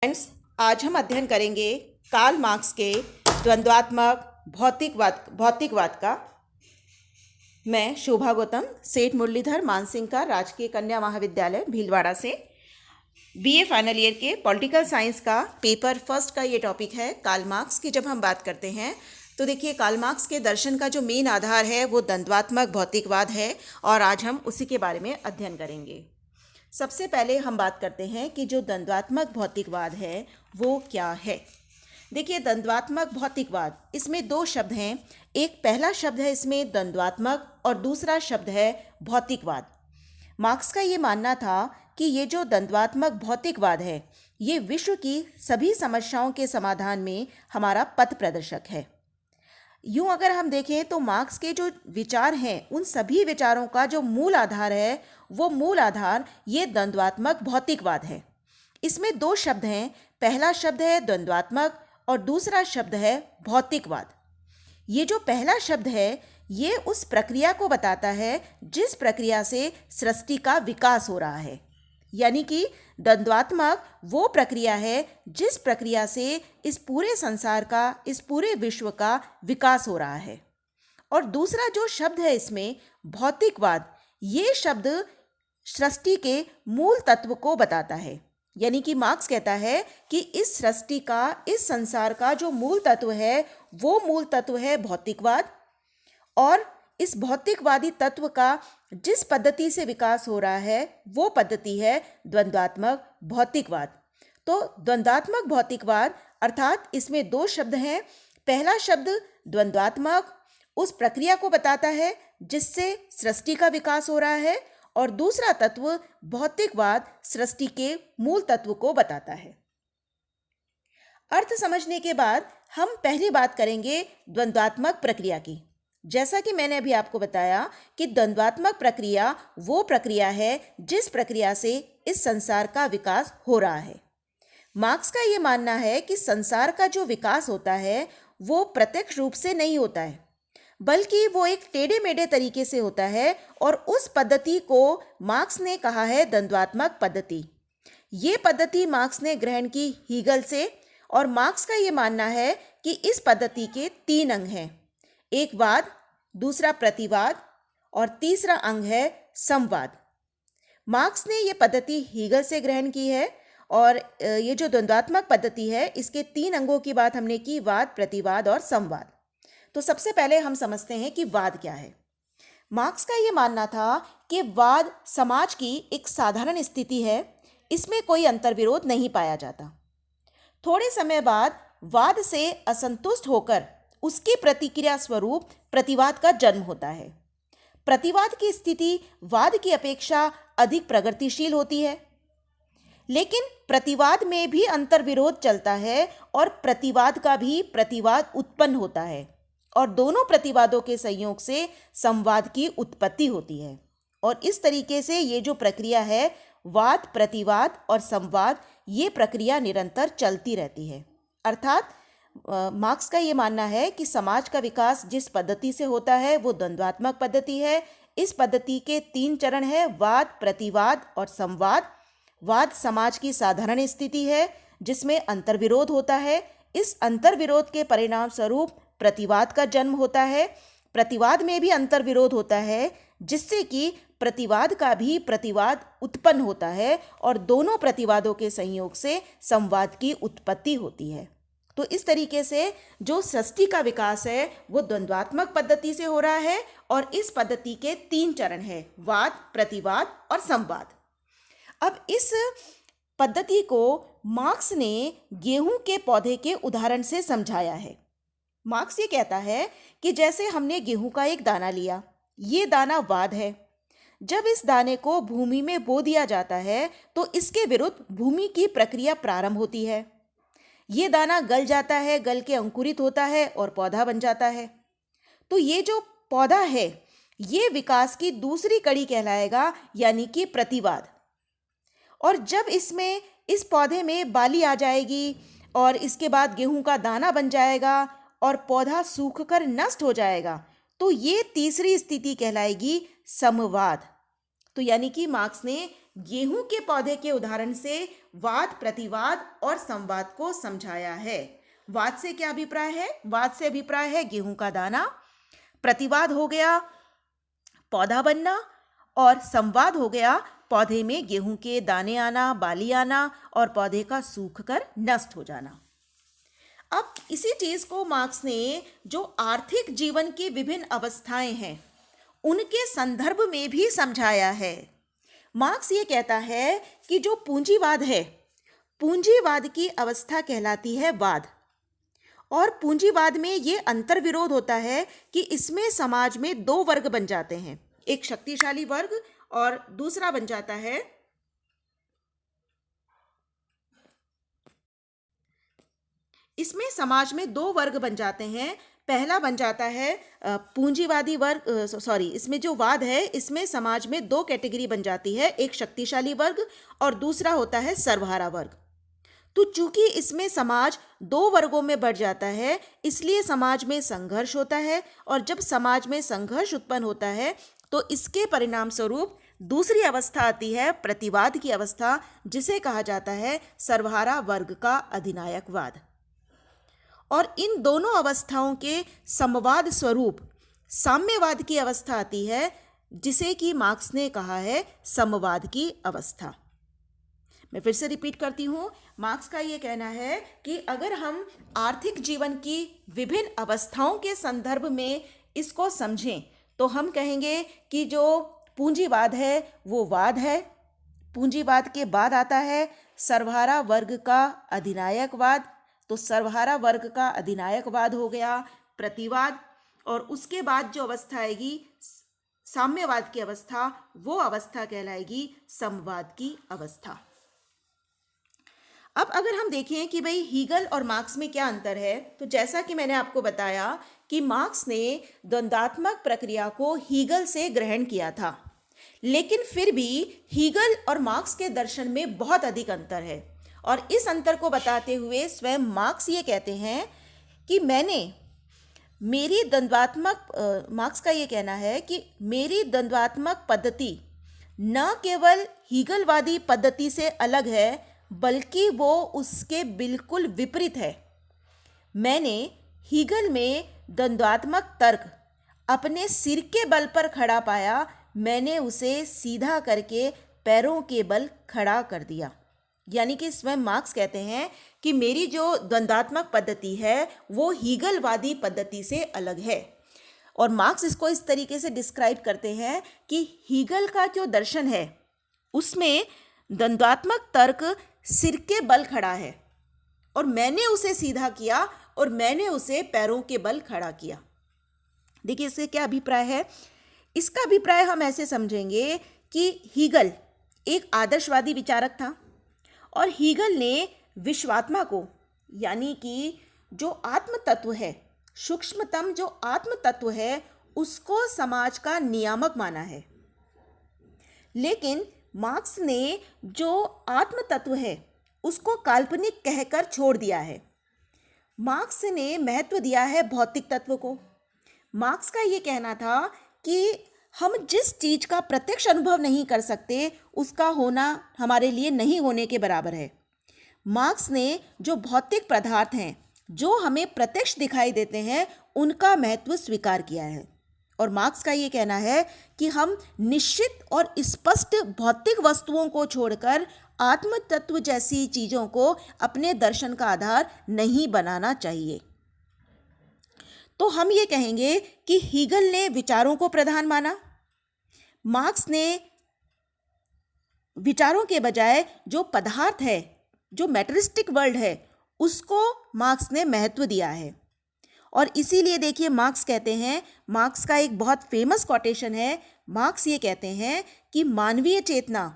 Friends, आज हम अध्ययन करेंगे कार्ल मार्क्स के द्वंद्वात्मक भौतिकवाद का। मैं शोभा गौतम, सेठ मुरलीधर मानसिंह का राजकीय कन्या महाविद्यालय भीलवाड़ा से बीए फाइनल ईयर के पॉलिटिकल साइंस का पेपर फर्स्ट का ये टॉपिक है कार्ल मार्क्स की। जब हम बात करते हैं तो देखिए, कार्ल मार्क्स के दर्शन का जो मेन आधार है वो द्वंद्वात्मक भौतिकवाद है और आज हम उसी के बारे में अध्ययन करेंगे। सबसे पहले हम बात करते हैं कि जो द्वंद्वात्मक भौतिकवाद है वो क्या है। देखिए, द्वंद्वात्मक भौतिकवाद, इसमें दो शब्द हैं। एक पहला शब्द है इसमें द्वंद्वात्मक और दूसरा शब्द है भौतिकवाद। मार्क्स का ये मानना था कि ये जो द्वंद्वात्मक भौतिकवाद है ये विश्व की सभी समस्याओं के समाधान में हमारा पथ प्रदर्शक है। यूं अगर हम देखें तो मार्क्स के जो विचार हैं उन सभी विचारों का जो मूल आधार है वो मूल आधार ये द्वंद्वात्मक भौतिकवाद है। इसमें दो शब्द हैं, पहला शब्द है द्वंद्वात्मक और दूसरा शब्द है भौतिकवाद। ये जो पहला शब्द है ये उस प्रक्रिया को बताता है जिस प्रक्रिया से सृष्टि का विकास हो रहा है, यानी कि द्वंद्वात्मक वो प्रक्रिया है जिस प्रक्रिया से इस पूरे संसार का, इस पूरे विश्व का विकास हो रहा है। और दूसरा जो शब्द है इसमें भौतिकवाद, ये शब्द सृष्टि के मूल तत्व को बताता है। यानी कि मार्क्स कहता है कि इस सृष्टि का, इस संसार का जो मूल तत्व है वो मूल तत्व है भौतिकवाद, और इस भौतिकवादी तत्व का जिस पद्धति से विकास हो रहा है वो पद्धति है द्वंद्वात्मक भौतिकवाद। तो द्वंद्वात्मक भौतिकवाद अर्थात इसमें दो शब्द हैं। पहला शब्द द्वंद्वात्मक उस प्रक्रिया को बताता है जिससे सृष्टि का विकास हो रहा है, और दूसरा तत्व भौतिकवाद सृष्टि के मूल तत्व को बताता है। अर्थ समझने के बाद हम पहली बात करेंगे द्वंद्वात्मक प्रक्रिया की। जैसा कि मैंने अभी आपको बताया कि द्वंद्वात्मक प्रक्रिया वो प्रक्रिया है जिस प्रक्रिया से इस संसार का विकास हो रहा है। मार्क्स का ये मानना है कि संसार का जो विकास होता है वो प्रत्यक्ष रूप से नहीं होता है, बल्कि वो एक टेढ़े मेढ़े तरीके से होता है, और उस पद्धति को मार्क्स ने कहा है द्वंद्वात्मक पद्धति। ये पद्धति मार्क्स ने ग्रहण की हीगल से, और मार्क्स का ये मानना है कि इस पद्धति के तीन अंग हैं, एक वाद, दूसरा प्रतिवाद और तीसरा अंग है संवाद। मार्क्स ने ये पद्धति हीगल से ग्रहण की है, और ये जो द्वंद्वात्मक पद्धति है इसके तीन अंगों की बात हमने की, वाद, प्रतिवाद और संवाद। तो सबसे पहले हम समझते हैं कि वाद क्या है। मार्क्स का ये मानना था कि वाद समाज की एक साधारण स्थिति है, इसमें कोई अंतर्विरोध नहीं पाया जाता। थोड़े समय बाद वाद से असंतुष्ट होकर उसकी प्रतिक्रिया स्वरूप प्रतिवाद का जन्म होता है। प्रतिवाद की स्थिति वाद की अपेक्षा अधिक प्रगतिशील होती है, लेकिन प्रतिवाद में भी अंतर्विरोध चलता है और प्रतिवाद का भी प्रतिवाद उत्पन्न होता है, और दोनों प्रतिवादों के संयोग से संवाद की उत्पत्ति होती है। और इस तरीके से ये जो प्रक्रिया है वाद, प्रतिवाद और संवाद, ये प्रक्रिया निरंतर चलती रहती है। अर्थात मार्क्स का ये मानना है कि समाज का विकास जिस पद्धति से होता है वो द्वंद्वात्मक पद्धति है। इस पद्धति के तीन चरण हैं, वाद, प्रतिवाद और संवाद। वाद समाज की साधारण स्थिति है जिसमें अंतर्विरोध होता है। इस अंतर्विरोध के परिणाम स्वरूप प्रतिवाद का जन्म होता है। प्रतिवाद में भी अंतर्विरोध होता है जिससे कि प्रतिवाद का भी प्रतिवाद उत्पन्न होता है, और दोनों प्रतिवादों के संयोग से संवाद की उत्पत्ति होती है। तो इस तरीके से जो सृष्टि का विकास है वो द्वंद्वात्मक पद्धति से हो रहा है, और इस पद्धति के तीन चरण हैं, वाद, प्रतिवाद और संवाद। अब इस पद्धति को मार्क्स ने गेहूं के पौधे के उदाहरण से समझाया है। मार्क्स ये कहता है कि जैसे हमने गेहूं का एक दाना लिया, ये दाना वाद है। जब इस दाने को भूमि में बो दिया जाता है तो इसके विरुद्ध भूमि की प्रक्रिया प्रारंभ होती है। ये दाना गल जाता है, गल के अंकुरित होता है और पौधा बन जाता है। तो ये जो पौधा है ये विकास की दूसरी कड़ी कहलाएगा, यानी कि प्रतिवाद। और जब इसमें, इस पौधे में बाली आ जाएगी और इसके बाद गेहूं का दाना बन जाएगा और पौधा सूखकर नष्ट हो जाएगा, तो ये तीसरी स्थिति कहलाएगी समवाद। तो यानी कि मार्क्स ने गेहूं के पौधे के उदाहरण से वाद, प्रतिवाद और संवाद को समझाया है। वाद से क्या अभिप्राय है? वाद से अभिप्राय है गेहूं का दाना, प्रतिवाद हो गया पौधा बनना, और संवाद हो गया पौधे में गेहूं के दाने आना, बाली आना और पौधे का सूख कर नष्ट हो जाना। अब इसी चीज को मार्क्स ने जो आर्थिक जीवन की विभिन्न अवस्थाएं हैं उनके संदर्भ में भी समझाया है। मार्क्स ये कहता है कि जो पूंजीवाद है, पूंजीवाद की अवस्था कहलाती है वाद, और पूंजीवाद में ये अंतर्विरोध होता है कि इसमें समाज में दो वर्ग बन जाते हैं, एक शक्तिशाली वर्ग और दूसरा बन जाता है इसमें समाज में दो वर्ग बन जाते हैं। पहला बन जाता है पूंजीवादी वर्ग, इसमें जो वाद है इसमें समाज में दो कैटेगरी बन जाती है, एक शक्तिशाली वर्ग और दूसरा होता है सर्वहारा वर्ग। तो चूंकि इसमें समाज दो वर्गों में बढ़ जाता है, इसलिए समाज में संघर्ष होता है, और जब समाज में संघर्ष उत्पन्न होता है तो इसके परिणाम स्वरूप दूसरी अवस्था आती है प्रतिवाद की अवस्था, जिसे कहा जाता है सर्वहारा वर्ग का अधिनायकवाद। और इन दोनों अवस्थाओं के समवाद स्वरूप साम्यवाद की अवस्था आती है, जिसे कि मार्क्स ने कहा है समवाद की अवस्था। मैं फिर से रिपीट करती हूँ, मार्क्स का ये कहना है कि अगर हम आर्थिक जीवन की विभिन्न अवस्थाओं के संदर्भ में इसको समझें तो हम कहेंगे कि जो पूंजीवाद है वो वाद है, पूंजीवाद के बाद आता है सर्वहारा वर्ग का अधिनायकवाद, तो सर्वहारा वर्ग का अधिनायकवाद हो गया प्रतिवाद, और उसके बाद जो अवस्था आएगी साम्यवाद की अवस्था, वो अवस्था कहलाएगी समवाद की अवस्था। अब अगर हम देखें कि भाई हीगल और मार्क्स में क्या अंतर है, तो जैसा कि मैंने आपको बताया कि मार्क्स ने द्वंद्वात्मक प्रक्रिया को हीगल से ग्रहण किया था, लेकिन फिर भी हीगल और मार्क्स के दर्शन में बहुत अधिक अंतर है। और इस अंतर को बताते हुए स्वयं मार्क्स ये कहते हैं कि मार्क्स का ये कहना है कि मेरी द्वंद्वात्मक पद्धति न केवल हीगलवादी पद्धति से अलग है, बल्कि वो उसके बिल्कुल विपरीत है। मैंने हीगल में द्वंद्वात्मक तर्क अपने सिर के बल पर खड़ा पाया, मैंने उसे सीधा करके पैरों के बल खड़ा कर दिया। यानी कि स्वयं मार्क्स कहते हैं कि मेरी जो द्वंद्वात्मक पद्धति है वो हीगलवादी पद्धति से अलग है, और मार्क्स इसको इस तरीके से डिस्क्राइब करते हैं कि हीगल का जो दर्शन है उसमें द्वंद्वात्मक तर्क सिर के बल खड़ा है, और मैंने उसे सीधा किया और मैंने उसे पैरों के बल खड़ा किया। देखिए इससे क्या अभिप्राय है। इसका अभिप्राय हम ऐसे समझेंगे कि हीगल एक आदर्शवादी विचारक था, और हीगल ने विश्वात्मा को, यानी कि जो आत्म तत्व है, सूक्ष्मतम जो आत्म तत्व है, उसको समाज का नियामक माना है। लेकिन मार्क्स ने जो आत्म तत्व है उसको काल्पनिक कहकर छोड़ दिया है। मार्क्स ने महत्व दिया है भौतिक तत्व को। मार्क्स का ये कहना था कि हम जिस चीज का प्रत्यक्ष अनुभव नहीं कर सकते उसका होना हमारे लिए नहीं होने के बराबर है। मार्क्स ने जो भौतिक पदार्थ हैं जो हमें प्रत्यक्ष दिखाई देते हैं उनका महत्व स्वीकार किया है, और मार्क्स का ये कहना है कि हम निश्चित और स्पष्ट भौतिक वस्तुओं को छोड़कर आत्म तत्व जैसी चीजों को अपने दर्शन का आधार नहीं बनाना चाहिए। तो हम ये कहेंगे कि हीगल ने विचारों को प्रधान माना, मार्क्स ने विचारों के बजाय जो पदार्थ है, जो मैटेरियलिस्टिक वर्ल्ड है, उसको मार्क्स ने महत्व दिया है। और इसीलिए देखिए मार्क्स कहते हैं, मार्क्स का एक बहुत फेमस कोटेशन है, मार्क्स ये कहते हैं कि मानवीय चेतना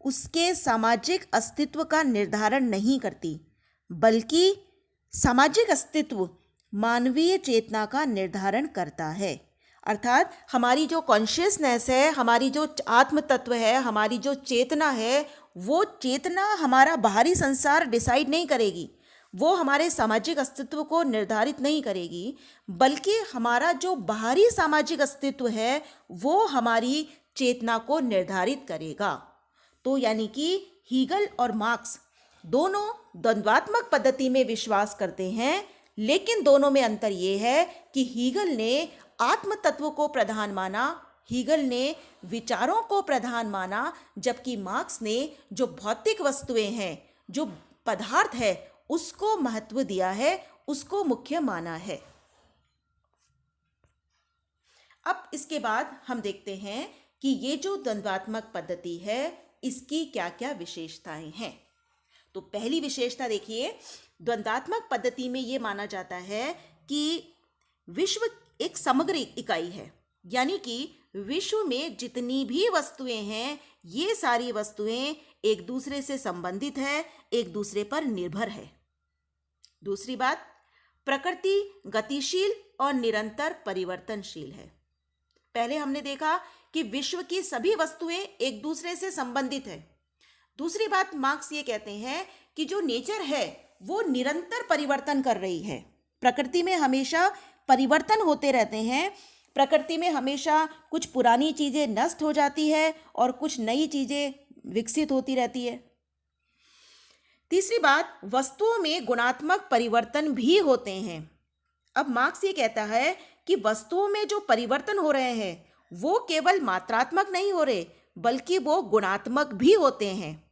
उसके सामाजिक अस्तित्व का निर्धारण नहीं करती, बल्कि सामाजिक अस्तित्व मानवीय चेतना का निर्धारण करता है। अर्थात हमारी जो कॉन्शियसनेस है, हमारी जो आत्म तत्व है, हमारी जो चेतना है, वो चेतना हमारा बाहरी संसार डिसाइड नहीं करेगी, वो हमारे सामाजिक अस्तित्व को निर्धारित नहीं करेगी, बल्कि हमारा जो बाहरी सामाजिक अस्तित्व है वो हमारी चेतना को निर्धारित करेगा। तो यानी कि हीगल और मार्क्स दोनों द्वंद्वात्मक पद्धति में विश्वास करते हैं, लेकिन दोनों में अंतर यह है कि हीगल ने आत्म तत्व को प्रधान माना, हीगल ने विचारों को प्रधान माना, जबकि मार्क्स ने जो भौतिक वस्तुएं हैं, जो पदार्थ है, उसको महत्व दिया है, उसको मुख्य माना है। अब इसके बाद हम देखते हैं कि ये जो द्वंद्वात्मक पद्धति है, इसकी क्या क्या विशेषताएं हैं। तो पहली विशेषता देखिए, द्वंद्वात्मक पद्धति में ये माना जाता है कि विश्व एक समग्र इकाई है, यानी कि विश्व में जितनी भी वस्तुएं हैं, ये सारी वस्तुएं एक दूसरे से संबंधित है, एक दूसरे पर निर्भर है। दूसरी बात, प्रकृति गतिशील और निरंतर परिवर्तनशील है। पहले हमने देखा कि विश्व की सभी वस्तुएं एक दूसरे से संबंधित है। दूसरी बात, मार्क्स ये कहते हैं कि जो नेचर है वो निरंतर परिवर्तन कर रही है। प्रकृति में हमेशा परिवर्तन होते रहते हैं। प्रकृति में हमेशा कुछ पुरानी चीजें नष्ट हो जाती है और कुछ नई चीजें विकसित होती रहती है। तीसरी बात, वस्तुओं में गुणात्मक परिवर्तन भी होते हैं। अब मार्क्स ये कहता है कि वस्तुओं में जो परिवर्तन हो रहे हैं वो केवल मात्रात्मक नहीं हो रहे, बल्कि वो गुणात्मक भी होते हैं।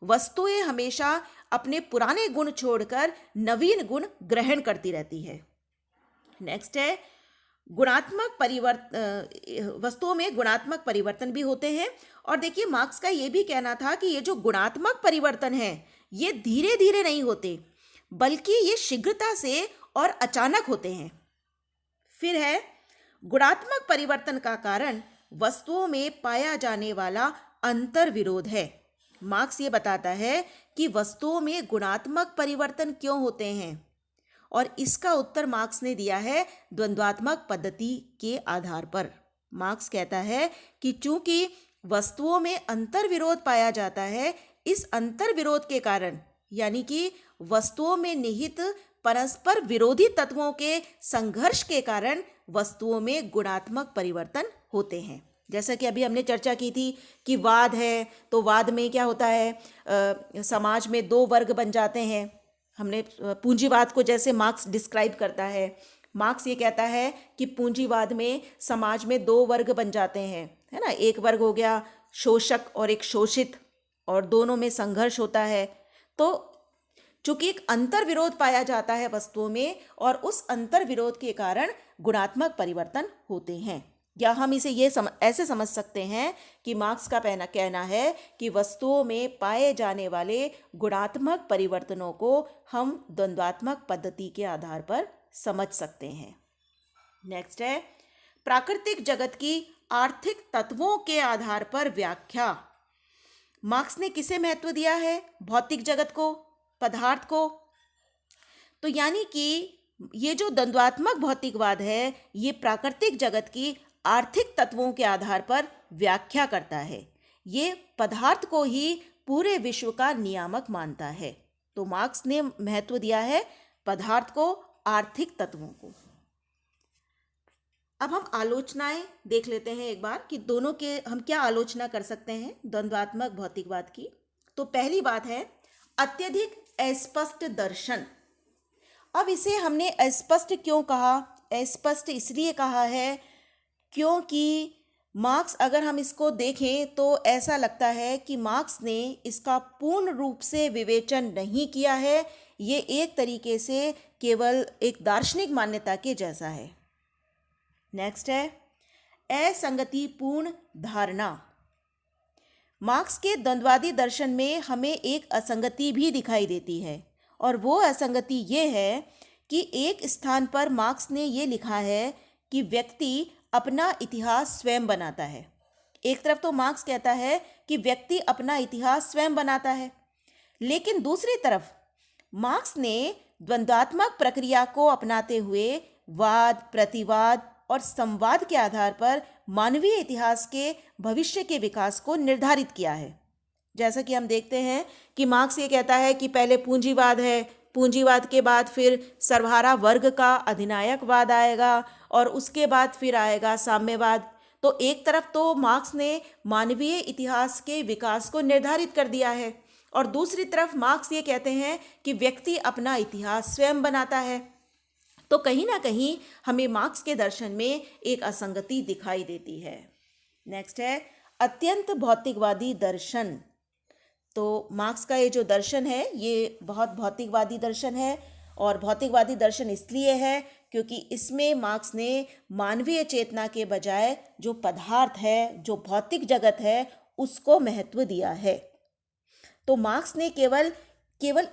वस्तुएं हमेशा अपने पुराने गुण छोड़कर नवीन गुण ग्रहण करती रहती है। नेक्स्ट है, वस्तुओं में गुणात्मक परिवर्तन भी होते हैं। और देखिए, मार्क्स का ये भी कहना था कि ये जो गुणात्मक परिवर्तन है, ये धीरे धीरे नहीं होते, बल्कि ये शीघ्रता से और अचानक होते हैं। फिर है, गुणात्मक परिवर्तन का कारण वस्तुओं में पाया जाने वाला अंतर विरोध है। मार्क्स ये बताता है कि वस्तुओं में गुणात्मक परिवर्तन क्यों होते हैं, और इसका उत्तर मार्क्स ने दिया है द्वंद्वात्मक पद्धति के आधार पर। मार्क्स कहता है कि चूंकि वस्तुओं में अंतर विरोध पाया जाता है, इस अंतर विरोध के कारण, यानी कि वस्तुओं में निहित परस्पर विरोधी तत्वों के संघर्ष के कारण वस्तुओं में गुणात्मक परिवर्तन होते हैं। जैसा कि अभी हमने चर्चा की थी कि वाद है, तो वाद में क्या होता है, समाज में दो वर्ग बन जाते हैं। हमने पूंजीवाद को जैसे मार्क्स डिस्क्राइब करता है, मार्क्स ये कहता है कि पूंजीवाद में समाज में दो वर्ग बन जाते हैं, है ना। एक वर्ग हो गया शोषक और एक शोषित, और दोनों में संघर्ष होता है। तो चूंकि एक अंतर विरोध पाया जाता है वस्तुओं में, और उस अंतर विरोध के कारण गुणात्मक परिवर्तन होते हैं। या हम इसे ऐसे समझ सकते हैं कि मार्क्स का कहना है कि वस्तुओं में पाए जाने वाले गुणात्मक परिवर्तनों को हम द्वंद्वात्मक पद्धति के आधार पर समझ सकते हैं। नेक्स्ट है, प्राकृतिक जगत की आर्थिक तत्वों के आधार पर व्याख्या। मार्क्स ने किसे महत्व दिया है? भौतिक जगत को, पदार्थ को। तो यानी कि ये जो द्वंद्वात्मक भौतिकवाद है, ये प्राकृतिक जगत की आर्थिक तत्वों के आधार पर व्याख्या करता है। ये पदार्थ को ही पूरे विश्व का नियामक मानता है। तो मार्क्स ने महत्व दिया है पदार्थ को, आर्थिक तत्वों को। अब हम आलोचनाएं देख लेते हैं एक बार कि दोनों के हम क्या आलोचना कर सकते हैं द्वंद्वात्मक भौतिकवाद की। तो पहली बात है अत्यधिक अस्पष्ट दर्शन। अब इसे हमने अस्पष्ट क्यों कहा? अस्पष्ट इसलिए कहा है क्योंकि मार्क्स, अगर हम इसको देखें तो ऐसा लगता है कि मार्क्स ने इसका पूर्ण रूप से विवेचन नहीं किया है। ये एक तरीके से केवल एक दार्शनिक मान्यता के जैसा है। नेक्स्ट है असंगतिपूर्ण धारणा। मार्क्स के द्वंद्वादी दर्शन में हमें एक असंगति भी दिखाई देती है, और वो असंगति ये है कि एक स्थान पर मार्क्स ने ये लिखा है कि व्यक्ति अपना इतिहास स्वयं बनाता है। एक तरफ तो मार्क्स कहता है कि व्यक्ति अपना इतिहास स्वयं बनाता है, लेकिन दूसरी तरफ मार्क्स ने द्वंद्वात्मक प्रक्रिया को अपनाते हुए वाद, प्रतिवाद और संवाद के आधार पर मानवीय इतिहास के भविष्य के विकास को निर्धारित किया है। जैसा कि हम देखते हैं कि मार्क्स ये कहता है कि पहले पूंजीवाद है, पूंजीवाद के बाद फिर सर्वहारा वर्ग का अधिनायकवाद आएगा, और उसके बाद फिर आएगा साम्यवाद। तो एक तरफ तो मार्क्स ने मानवीय इतिहास के विकास को निर्धारित कर दिया है और दूसरी तरफ मार्क्स ये कहते हैं कि व्यक्ति अपना इतिहास स्वयं बनाता है। तो कहीं ना कहीं हमें मार्क्स के दर्शन में एक असंगति दिखाई देती है। नेक्स्ट है अत्यंत भौतिकवादी दर्शन। तो मार्क्स का ये जो दर्शन है ये बहुत भौतिकवादी दर्शन है और भौतिकवादी दर्शन इसलिए है क्योंकि इसमें मार्क्स ने मानवीय चेतना के बजाय जो पदार्थ है, जो भौतिक जगत है, उसको महत्व दिया है। तो मार्क्स ने केवल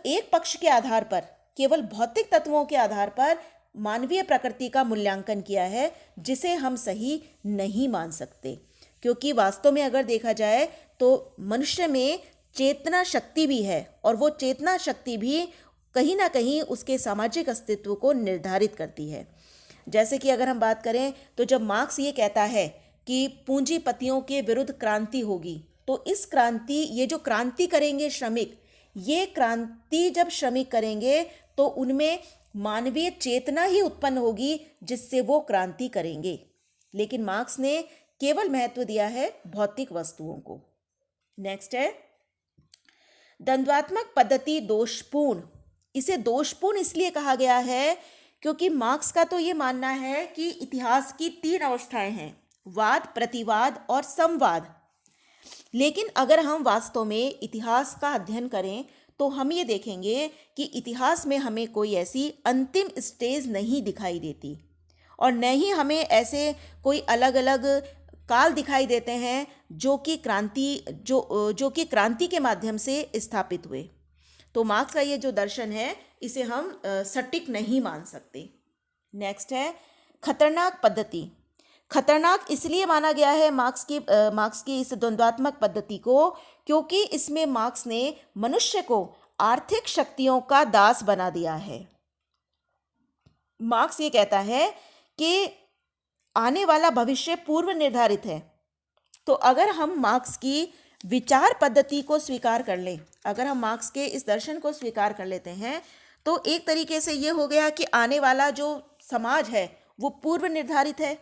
एक पक्ष के आधार पर, केवल भौतिक तत्वों के आधार पर मानवीय प्रकृति का मूल्यांकन किया है, जिसे हम सही नहीं मान सकते। क्योंकि वास्तव में अगर देखा जाए तो मनुष्य में चेतना शक्ति भी है और वो चेतना शक्ति भी कहीं ना कहीं उसके सामाजिक अस्तित्व को निर्धारित करती है। जैसे कि अगर हम बात करें तो जब मार्क्स ये कहता है कि पूंजीपतियों के विरुद्ध क्रांति होगी, तो इस क्रांति, ये जो क्रांति करेंगे श्रमिक, ये क्रांति जब श्रमिक करेंगे तो उनमें मानवीय चेतना ही उत्पन्न होगी जिससे वो क्रांति करेंगे। लेकिन मार्क्स ने केवल महत्व दिया है भौतिक वस्तुओं को। नेक्स्ट है द्वंद्वात्मक पद्धति दोषपूर्ण। इसे दोषपूर्ण इसलिए कहा गया है क्योंकि मार्क्स का तो ये मानना है कि इतिहास की 3 अवस्थाएं हैं, वाद, प्रतिवाद और संवाद। लेकिन अगर हम वास्तव में इतिहास का अध्ययन करें तो हम ये देखेंगे कि इतिहास में हमें कोई ऐसी अंतिम स्टेज नहीं दिखाई देती और न ही हमें ऐसे कोई अलग अलग काल दिखाई देते हैं जो कि क्रांति के माध्यम से स्थापित हुए। तो मार्क्स का ये जो दर्शन है इसे हम सटीक नहीं मान सकते। नेक्स्ट है खतरनाक पद्धति। खतरनाक इसलिए माना गया है मार्क्स की इस द्वंद्वात्मक पद्धति को क्योंकि इसमें मार्क्स ने मनुष्य को आर्थिक शक्तियों का दास बना दिया है। मार्क्स ये कहता है कि आने वाला भविष्य पूर्व निर्धारित है। तो अगर हम मार्क्स की विचार पद्धति को स्वीकार कर लें, अगर हम मार्क्स के इस दर्शन को स्वीकार कर लेते हैं तो एक तरीके से ये हो गया कि आने वाला जो समाज है वो पूर्व निर्धारित है।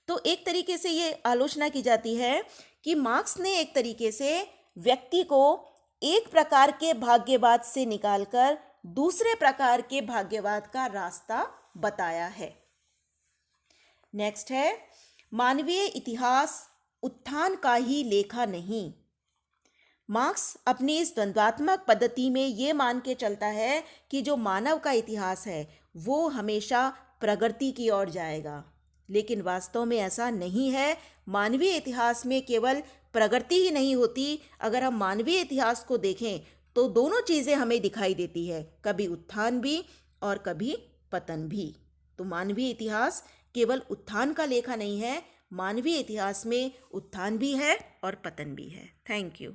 तो एक तरीके से ये आलोचना की जाती है कि मार्क्स ने एक तरीके से व्यक्ति को एक प्रकार के भाग्यवाद से निकालकर दूसरे प्रकार के भाग्यवाद का रास्ता बताया है। नेक्स्ट है मानवीय इतिहास उत्थान का ही लेखा नहीं। मार्क्स अपनी इस द्वंद्वात्मक पद्धति में ये मान के चलता है कि जो मानव का इतिहास है वो हमेशा प्रगति की ओर जाएगा, लेकिन वास्तव में ऐसा नहीं है। मानवीय इतिहास में केवल प्रगति ही नहीं होती। अगर हम मानवीय इतिहास को देखें तो दोनों चीज़ें हमें दिखाई देती है, कभी उत्थान भी और कभी पतन भी। तो मानवीय इतिहास केवल उत्थान का लेखा नहीं है, मानवीय इतिहास में उत्थान भी है और पतन भी है। Thank you.